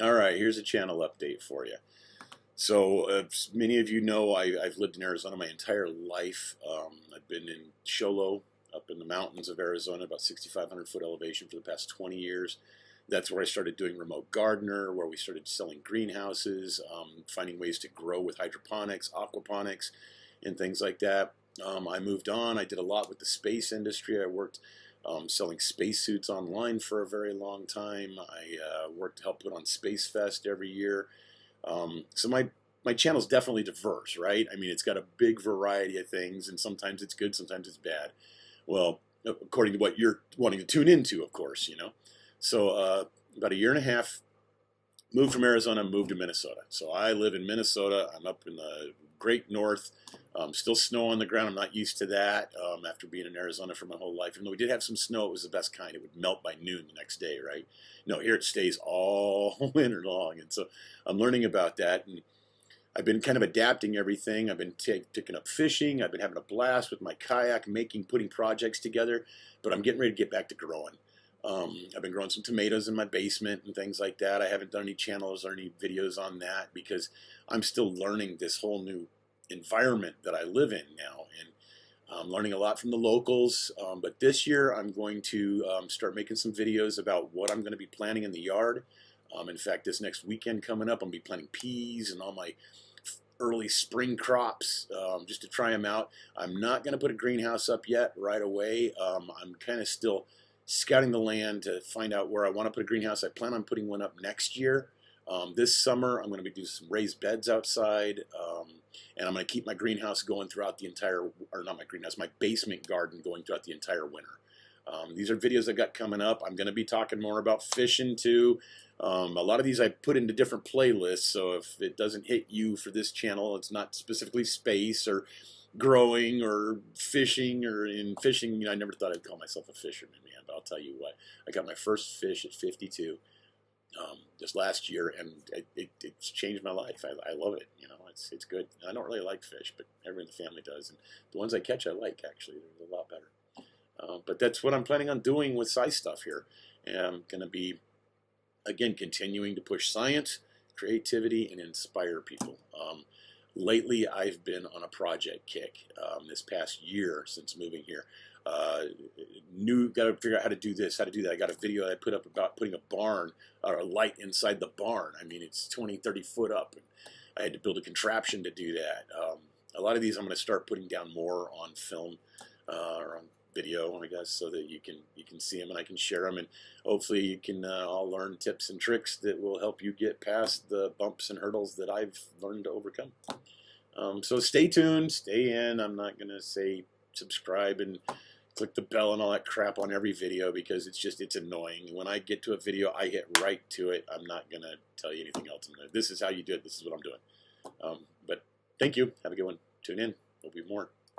All right, here's a channel update for you. So, many of you know, I've lived in Arizona my entire life. I've been in Sholo, up in the mountains of Arizona, about 6,500 foot elevation for the past 20 years. That's where I started doing remote gardener, where we started selling greenhouses, finding ways to grow with hydroponics, aquaponics, and things like that. I moved on. I did a lot with the space industry. I worked selling spacesuits online for a very long time. I worked to help put on Space Fest every year. So my channel's definitely diverse, right? I mean, it's got a big variety of things, and sometimes it's good, sometimes it's bad. Well, according to what you're wanting to tune into, of course, you know. So about a year and a half, moved from Arizona, moved to Minnesota. So I live in Minnesota. I'm up in the great north. Still snow on the ground. I'm not used to that after being in Arizona for my whole life. Even though we did have some snow, it was the best kind. It would melt by noon the next day, right? No, here it stays all winter long. And so I'm learning about that. And I've been kind of adapting everything. I've been picking up fishing. I've been having a blast with my kayak, putting projects together. But I'm getting ready to get back to growing. I've been growing some tomatoes in my basement and things like that. I haven't done any channels or any videos on that because I'm still learning this whole new environment that I live in now, and I'm learning a lot from the locals. But this year I'm going to start making some videos about what I'm going to be planting in the yard. In fact, this next weekend coming up, I'm going to be planting peas and all my early spring crops just to try them out. I'm not going to put a greenhouse up yet right away. I'm kind of still scouting the land to find out where I want to put a greenhouse. I plan on putting one up next year. This summer, I'm going to be doing some raised beds outside, and I'm going to keep my greenhouse going throughout the entire, or not my greenhouse, my basement garden going throughout the entire winter. These are videos I got coming up. I'm going to be talking more about fishing too. A lot of these I put into different playlists, so if it doesn't hit you for this channel, it's not specifically space or growing or fishing. Or in fishing, you know, I never thought I'd call myself a fisherman, man, but I'll tell you what, I got my first fish at 52 just last year, and it's changed my life. I love it. You know, it's good. I don't really like fish, but everyone in the family does, and the ones I catch I like, actually. They're a lot better. But that's what I'm planning on doing with sci stuff here. And I'm going to be, again, continuing to push science, creativity, and inspire people. Lately, I've been on a project kick this past year since moving here. Got to figure out how to do this, how to do that. I got a video I put up about putting a barn or a light inside the barn. I mean, it's 20, 30 foot up, and I had to build a contraption to do that. A lot of these I'm going to start putting down more on film or on video, I guess, so that you can see them and I can share them, and hopefully you can all learn tips and tricks that will help you get past the bumps and hurdles that I've learned to overcome. So stay tuned, stay in. I'm not going to say subscribe and click the bell and all that crap on every video because it's annoying. When I get to a video, I hit right to it. I'm not going to tell you anything else. This is how you do it. This is what I'm doing. But thank you. Have a good one. Tune in. There'll be more.